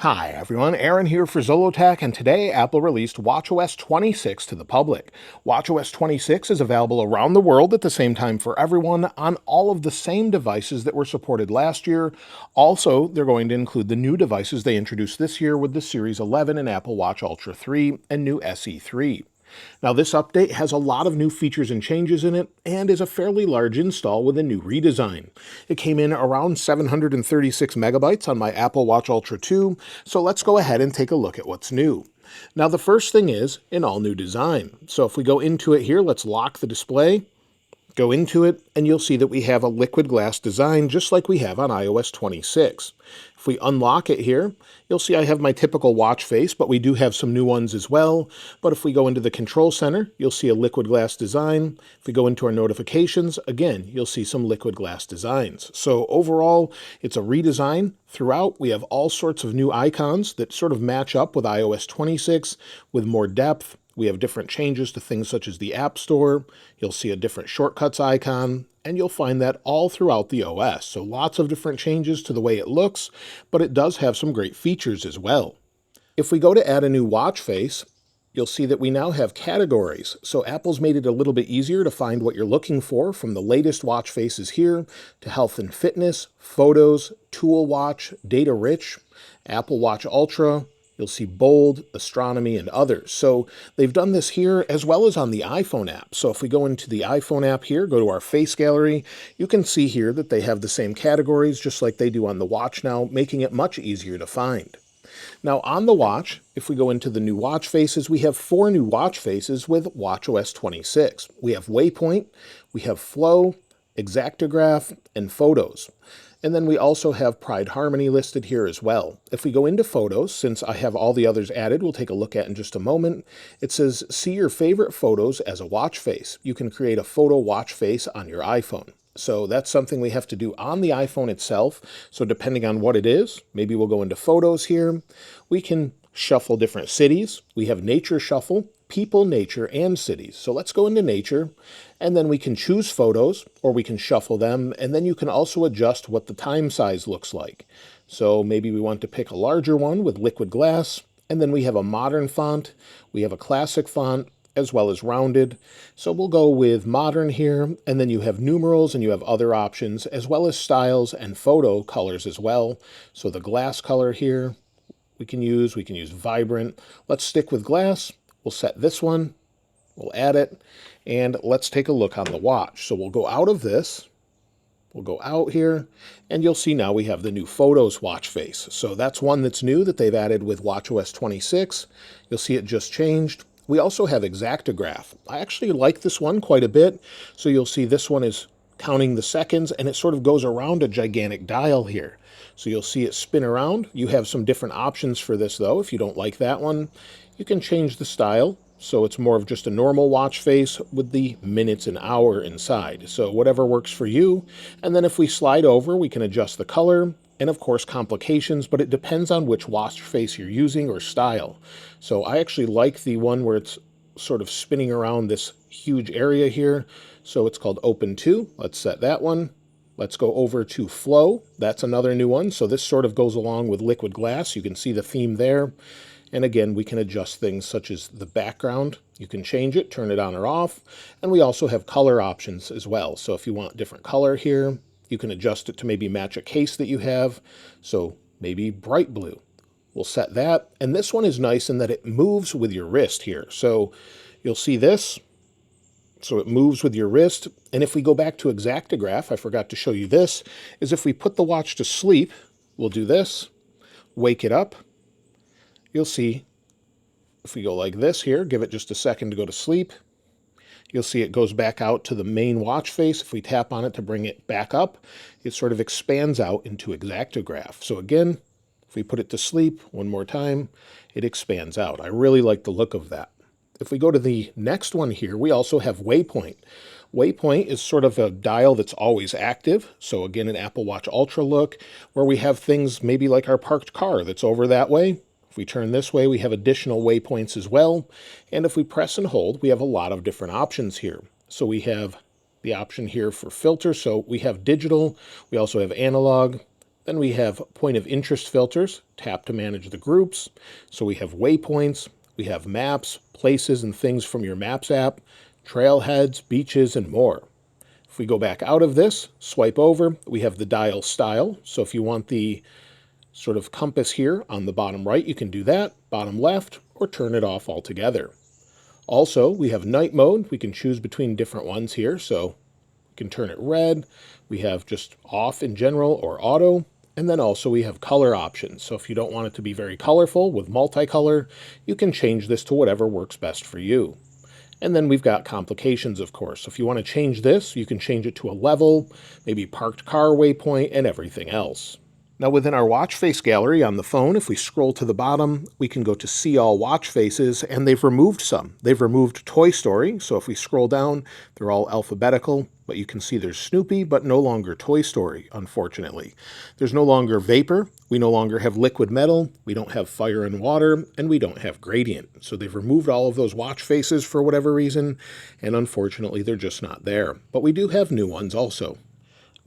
Hi everyone, Aaron here for Zollotech, and today Apple released watchOS 26 to the public. watchOS 26 is available around the world at the same time for everyone on all of the same devices that were supported last year. Also, they're going to include the new devices they introduced this year with the Series 11 and Apple Watch Ultra 3 and new SE 3. Now, this update has a lot of new features and changes in it, and is a fairly large install with a new redesign. It came in around 736 megabytes on my Apple Watch Ultra 2, so let's go ahead and take a look at what's new. Now, the first thing is an all-new design. So if we go into it here, let's lock the display, go into it, and you'll see that we have a liquid glass design just like we have on iOS 26. If we unlock it here, you'll see I have my typical watch face, but we do have some new ones as well. But if we go into the control center, you'll see a liquid glass design. If we go into our notifications, again, you'll see some liquid glass designs. So overall, it's a redesign. Throughout, we have all sorts of new icons that sort of match up with iOS 26 with more depth. We have different changes to things such as the App Store. You'll see a different shortcuts icon, and you'll find that all throughout the OS. So lots of different changes to the way it looks, but it does have some great features as well. If we go to add a new watch face, you'll see that we now have categories. So Apple's made it a little bit easier to find what you're looking for, from the latest watch faces here to health and fitness, photos, tool watch, data rich, Apple Watch Ultra. You'll see bold, astronomy, and others. So they've done this here as well as on the iPhone app. So if we go into the iPhone app here, go to our face gallery, you can see here that they have the same categories just like they do on the watch now, making it much easier to find. Now on the watch, if we go into the new watch faces, we have 4 new watch faces with watchOS 26. We have Waypoint, we have Flow, Exactograph, and Photos. And then we also have Pride Harmony listed here as well. If we go into Photos, since I have all the others added, we'll take a look at in just a moment. It says, see your favorite photos as a watch face. You can create a photo watch face on your iPhone. So that's something we have to do on the iPhone itself. So depending on what it is, maybe we'll go into Photos here. We can shuffle different cities. We have Nature Shuffle, People, Nature, and Cities. So let's go into Nature, and then we can choose photos, or we can shuffle them, and then you can also adjust what the time size looks like. So maybe we want to pick a larger one with liquid glass, and then we have a modern font, we have a classic font, as well as rounded. So we'll go with modern here, and then you have numerals and you have other options, as well as styles and photo colors as well. So the glass color here, we can use vibrant. Let's stick with glass. We'll set this one, we'll add it, and let's take a look on the watch. So we'll go out of this, we'll go out here, and you'll see now we have the new Photos watch face. So that's one that's new that they've added with watchOS 26. You'll see it just changed. We also have Exactograph. I actually like this one quite a bit. So you'll see this one is counting the seconds, and it sort of goes around a gigantic dial here. So you'll see it spin around. You have some different options for this though. If you don't like that one, you can change the style. So it's more of just a normal watch face with the minutes and hour inside. So whatever works for you. And then if we slide over, we can adjust the color and of course complications, but it depends on which watch face you're using or style. So I actually like the one where it's sort of spinning around this huge area here. So it's called Open 2. Let's set that one. Let's go over to Flow. That's another new one. So this sort of goes along with liquid glass. You can see the theme there. And again, we can adjust things such as the background. You can change it, turn it on or off. And we also have color options as well. So if you want different color here, you can adjust it to maybe match a case that you have. So maybe bright blue. We'll set that. And this one is nice in that it moves with your wrist here. So you'll see this. So it moves with your wrist. And if we go back to Exactograph, I forgot to show you this, is if we put the watch to sleep, we'll do this, wake it up. You'll see if we go like this here, give it just a second to go to sleep, you'll see it goes back out to the main watch face. If we tap on it to bring it back up, it sort of expands out into Exactograph. So again, if we put it to sleep one more time, it expands out. I really like the look of that. If we go to the next one here, we also have Waypoint. Waypoint is sort of a dial that's always active. So again, an Apple Watch Ultra look, where we have things maybe like our parked car that's over that way. If we turn this way, we have additional waypoints as well. And if we press and hold, we have a lot of different options here. So we have the option here for filter. So we have digital, we also have analog, Then we have point of interest filters, tap to manage the groups. So we have waypoints, we have maps, places and things from your Maps app, trailheads, beaches, and more. If we go back out of this, swipe over, we have the dial style. So if you want the sort of compass here on the bottom right, you can do that, bottom left, or turn it off altogether. Also, we have night mode. We can choose between different ones here. So we can turn it red. We have just off in general or auto. And then also we have color options. So if you don't want it to be very colorful with multicolor, you can change this to whatever works best for you. And then we've got complications, of course. So if you want to change this, you can change it to a level, maybe parked car waypoint, and everything else. Now within our watch face gallery on the phone, if we scroll to the bottom, we can go to see all watch faces, and they've removed some. They've removed Toy Story, so if we scroll down, they're all alphabetical, but you can see there's Snoopy, but no longer Toy Story, unfortunately. There's no longer Vapor, we no longer have Liquid Metal, we don't have Fire and Water, and we don't have Gradient. So they've removed all of those watch faces for whatever reason, and unfortunately they're just not there. But we do have new ones also.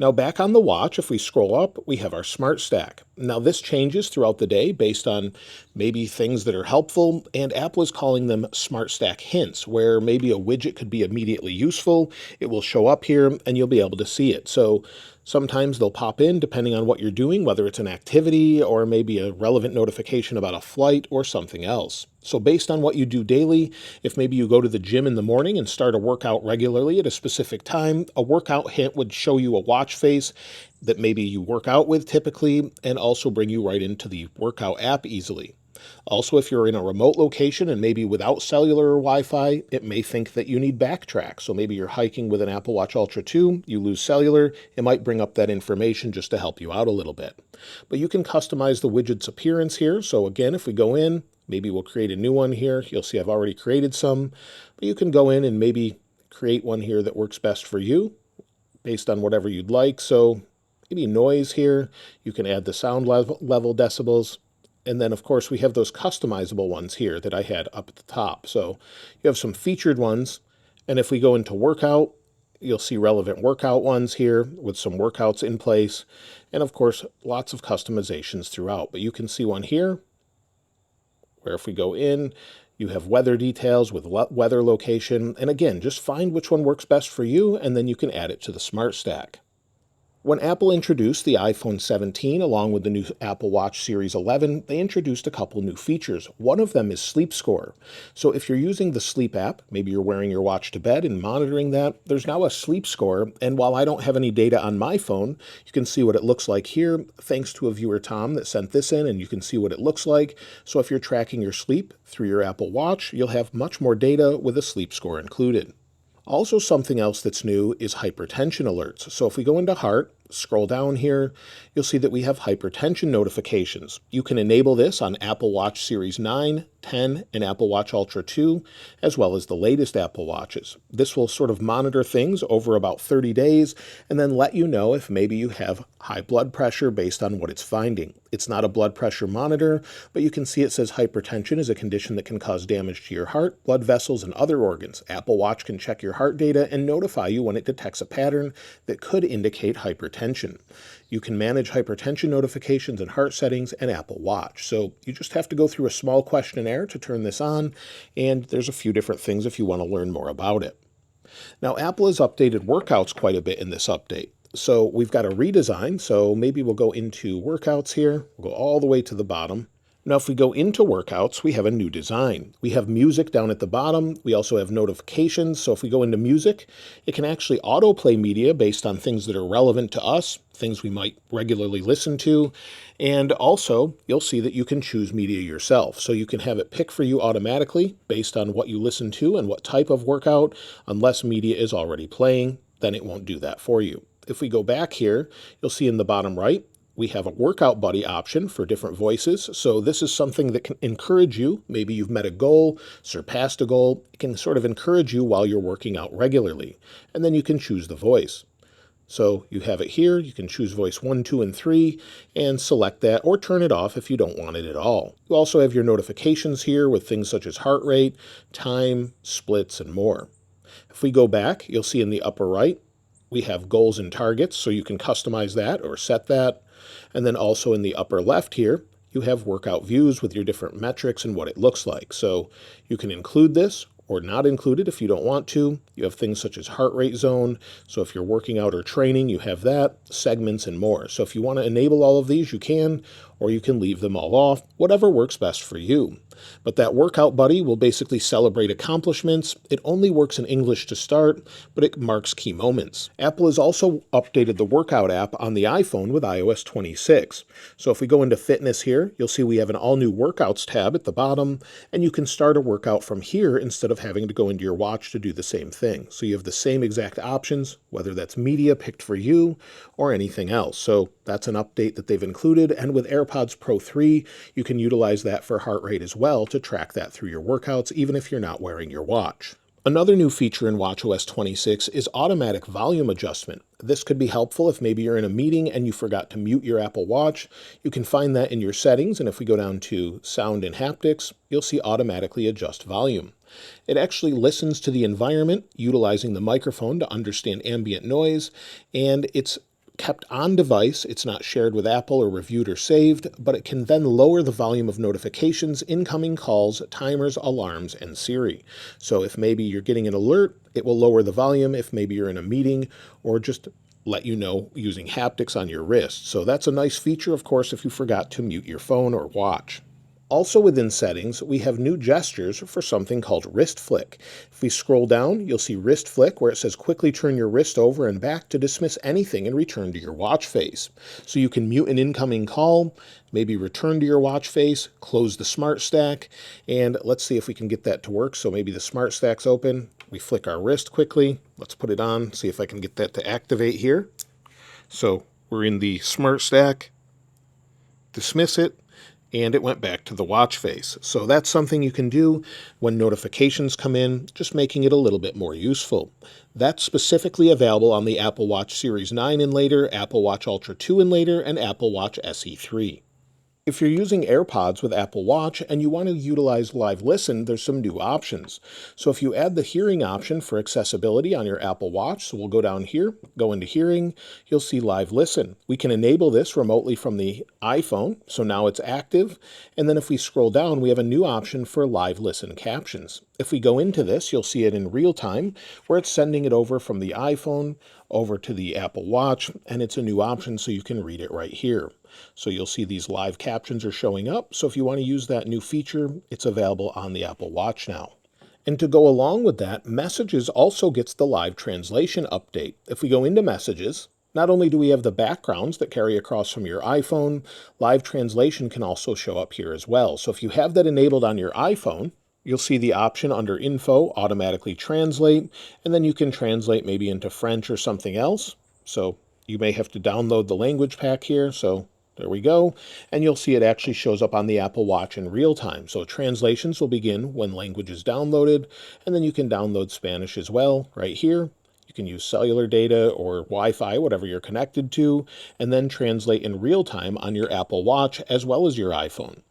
Now back on the watch, if we scroll up, we have our Smart Stack. Now this changes throughout the day based on maybe things that are helpful, and Apple is calling them Smart Stack hints, where maybe a widget could be immediately useful. It will show up here and you'll be able to see it. So sometimes they'll pop in depending on what you're doing, whether it's an activity or maybe a relevant notification about a flight or something else. So based on what you do daily, if maybe you go to the gym in the morning and start a workout regularly at a specific time, a workout hint would show you a watch face that maybe you work out with typically, and also bring you right into the workout app easily. Also, if you're in a remote location and maybe without cellular or Wi-Fi, it may think that you need backtrack. So maybe you're hiking with an Apple Watch Ultra 2, you lose cellular, it might bring up that information just to help you out a little bit. But you can customize the widget's appearance here. So again, if we go in, maybe we'll create a new one here. You'll see I've already created some, but you can go in and maybe create one here that works best for you based on whatever you'd like. So maybe noise here. You can add the sound level decibels. And then, of course, we have those customizable ones here that I had up at the top. So you have some featured ones. And if we go into workout, you'll see relevant workout ones here with some workouts in place. And, of course, lots of customizations throughout. But you can see one here where if we go in, you have weather details with weather location. And again, just find which one works best for you, and then you can add it to the Smart Stack. When Apple introduced the iPhone 17 along with the new Apple Watch Series 11, they introduced a couple new features. One of them is Sleep Score. So if you're using the Sleep app, maybe you're wearing your watch to bed and monitoring that, there's now a Sleep Score. And while I don't have any data on my phone, you can see what it looks like here, thanks to a viewer, Tom, that sent this in, and you can see what it looks like. So if you're tracking your sleep through your Apple Watch, you'll have much more data with a Sleep Score included. Also, something else that's new is hypertension alerts. So if we go into Heart, scroll down here, you'll see that we have hypertension notifications. You can enable this on Apple Watch Series 9, 10, and Apple Watch Ultra 2, as well as the latest Apple Watches. This will sort of monitor things over about 30 days and then let you know if maybe you have high blood pressure based on what it's finding. It's not a blood pressure monitor, but you can see it says hypertension is a condition that can cause damage to your heart, blood vessels, and other organs. Apple Watch can check your heart data and notify you when it detects a pattern that could indicate hypertension. You can manage hypertension notifications and heart settings in Apple Watch. So you just have to go through a small questionnaire to turn this on, and there's a few different things if you want to learn more about it. Now, Apple has updated workouts quite a bit in this update. So we've got a redesign, so maybe we'll go into workouts here. We'll go all the way to the bottom. Now, if we go into workouts, we have a new design. We have music down at the bottom. We also have notifications. So if we go into music, it can actually autoplay media based on things that are relevant to us, things we might regularly listen to. And also, you'll see that you can choose media yourself. So you can have it pick for you automatically based on what you listen to and what type of workout. Unless media is already playing, then it won't do that for you. If we go back here, you'll see in the bottom right, we have a workout buddy option for different voices. So this is something that can encourage you. Maybe you've met a goal, surpassed a goal. It can sort of encourage you while you're working out regularly. And then you can choose the voice. So you have it here. You can choose voice 1, 2, and 3 and select that or turn it off if you don't want it at all. You also have your notifications here with things such as heart rate, time, splits, and more. If we go back, you'll see in the upper right, we have goals and targets, so you can customize that or set that. And then also in the upper left here, you have workout views with your different metrics and what it looks like. So you can include this or not include it if you don't want to. You have things such as heart rate zone. So if you're working out or training, you have that, segments, and more. So if you want to enable all of these, you can, or you can leave them all off, whatever works best for you. But that workout buddy will basically celebrate accomplishments. It only works in English to start, but it marks key moments. Apple has also updated the workout app on the iPhone with iOS 26. So if we go into fitness here, you'll see we have an all-new workouts tab at the bottom, and you can start a workout from here instead of having to go into your watch to do the same thing. So you have the same exact options, whether that's media picked for you or anything else. So that's an update that they've included, and with AirPods Pro 3, you can utilize that for heart rate as well to track that through your workouts, even if you're not wearing your watch. Another new feature in watchOS 26 is automatic volume adjustment. This could be helpful if maybe you're in a meeting and you forgot to mute your Apple Watch. You can find that in your settings, and if we go down to sound and haptics, you'll see automatically adjust volume. It actually listens to the environment, utilizing the microphone to understand ambient noise, and it's kept on device. It's not shared with Apple or reviewed or saved, but it can then lower the volume of notifications, incoming calls, timers, alarms, and Siri. So if maybe you're getting an alert, it will lower the volume if maybe you're in a meeting, or just let you know using haptics on your wrist. So that's a nice feature, of course, if you forgot to mute your phone or watch. Also within settings, we have new gestures for something called wrist flick. If we scroll down, you'll see wrist flick where it says quickly turn your wrist over and back to dismiss anything and return to your watch face. So you can mute an incoming call, maybe return to your watch face, close the smart stack, and let's see if we can get that to work. So maybe the smart stack's open. We flick our wrist quickly. Let's put it on, see if I can get that to activate here. So we're in the smart stack, dismiss it, and it went back to the watch face. So that's something you can do when notifications come in, just making it a little bit more useful. That's specifically available on the Apple Watch Series 9 and later, Apple Watch Ultra 2 and later, and Apple Watch SE 3. If you're using AirPods with Apple Watch and you want to utilize Live Listen, there's some new options. So if you add the hearing option for accessibility on your Apple Watch, so we'll go down here, go into hearing, you'll see Live Listen. We can enable this remotely from the iPhone, so now it's active. And then if we scroll down, we have a new option for Live Listen captions. If we go into this, you'll see it in real time, where it's sending it over from the iPhone over to the Apple Watch, and it's a new option so you can read it right here. So you'll see these live captions are showing up. So if you want to use that new feature, it's available on the Apple Watch now. And to go along with that, Messages also gets the live translation update. If we go into Messages, not only do we have the backgrounds that carry across from your iPhone, live translation can also show up here as well. So if you have that enabled on your iPhone, you'll see the option under Info, Automatically Translate, and then you can translate maybe into French or something else. So you may have to download the language pack here, so there we go. And you'll see it actually shows up on the Apple Watch in real time. So translations will begin when language is downloaded, and then you can download Spanish as well right here. You can use cellular data or Wi-Fi, whatever you're connected to, and then translate in real time on your Apple Watch as well as your iPhone.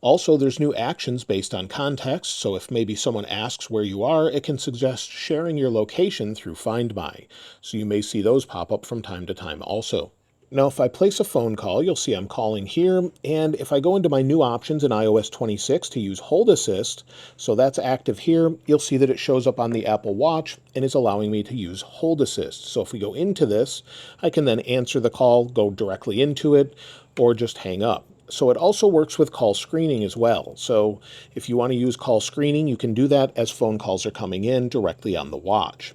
Also, there's new actions based on context, so if maybe someone asks where you are, it can suggest sharing your location through Find My. So you may see those pop up from time to time also. Now, if I place a phone call, you'll see I'm calling here, and if I go into my new options in iOS 26 to use Hold Assist, so that's active here, you'll see that it shows up on the Apple Watch and is allowing me to use Hold Assist. So if we go into this, I can then answer the call, go directly into it, or just hang up. So it also works with call screening as well. So if you want to use call screening, you can do that as phone calls are coming in directly on the watch.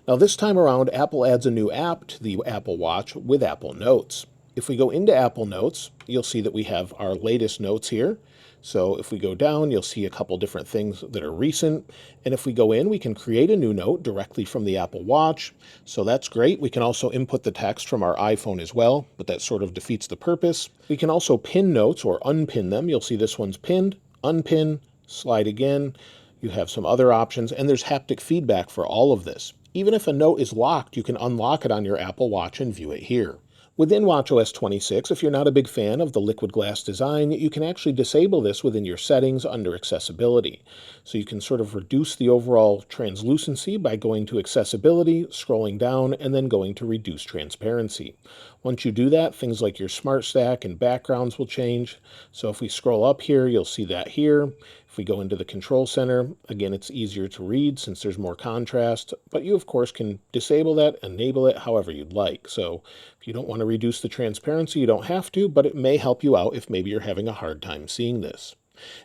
Now this time around, Apple adds a new app to the Apple Watch with Apple Notes. If we go into Apple Notes, you'll see that we have our latest notes here. So if we go down, you'll see a couple different things that are recent. And if we go in, we can create a new note directly from the Apple Watch. So that's great. We can also input the text from our iPhone as well, but that sort of defeats the purpose. We can also pin notes or unpin them. You'll see this one's pinned, unpin, slide again. You have some other options, and there's haptic feedback for all of this. Even if a note is locked, you can unlock it on your Apple Watch and view it here. Within watchOS 26, if you're not a big fan of the liquid glass design, you can actually disable this within your settings under accessibility. So you can sort of reduce the overall translucency by going to accessibility, scrolling down, and then going to reduce transparency. Once you do that, things like your smart stack and backgrounds will change. So if we scroll up here, you'll see that here. If we go into the control center, again, it's easier to read since there's more contrast, but you of course can disable that, enable it however you'd like. So if you don't want to reduce the transparency, you don't have to, but it may help you out if maybe you're having a hard time seeing this.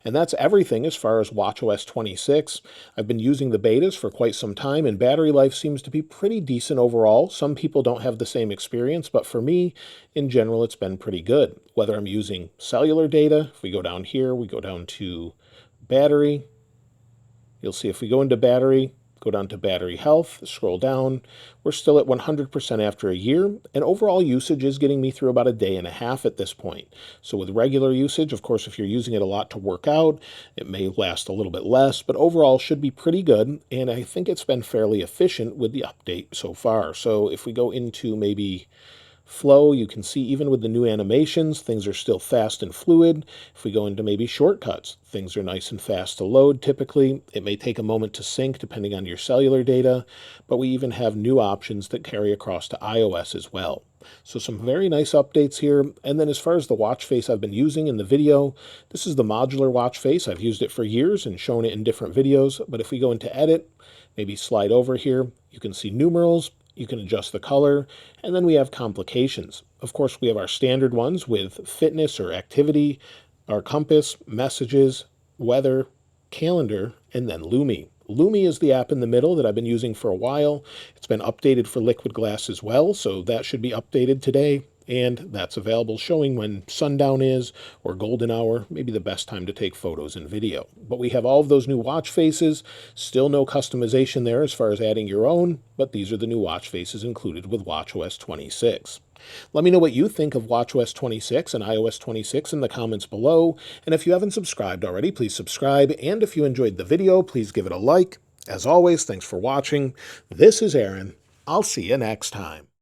And that's everything as far as watchOS 26. I've been using the betas for quite some time, and battery life seems to be pretty decent overall. Some people don't have the same experience, but for me, in general, it's been pretty good. Whether I'm using cellular data, if we go down here, we go down to battery. You'll see if we go into battery, go down to battery health, scroll down, we're still at 100% after a year, and overall usage is getting me through about a day and a half at this point. So with regular usage, of course, if you're using it a lot to work out, it may last a little bit less, but overall should be pretty good, and I think it's been fairly efficient with the update so far. So if we go into maybe flow, you can see even with the new animations, things are still fast and fluid. If we go into maybe shortcuts, things are nice and fast to load typically. It may take a moment to sync depending on your cellular data, but we even have new options that carry across to iOS as well. So some very nice updates here. And then as far as the watch face I've been using in the video, this is the modular watch face. I've used it for years and shown it in different videos, but if we go into edit, maybe slide over here, you can see numerals. You can adjust the color, and then we have complications. Of course, we have our standard ones with fitness or activity, our compass, messages, weather, calendar, and then Lumi. Lumi is the app in the middle that I've been using for a while. It's been updated for liquid glass as well, so that should be updated today. And that's available showing when sundown is or golden hour, maybe the best time to take photos and video. But we have all of those new watch faces, still no customization there as far as adding your own, but these are the new watch faces included with watchOS 26. Let me know what you think of watchOS 26 and iOS 26 in the comments below, and if you haven't subscribed already, please subscribe, and if you enjoyed the video, please give it a like. As always, thanks for watching. This is Aaron. I'll see you next time.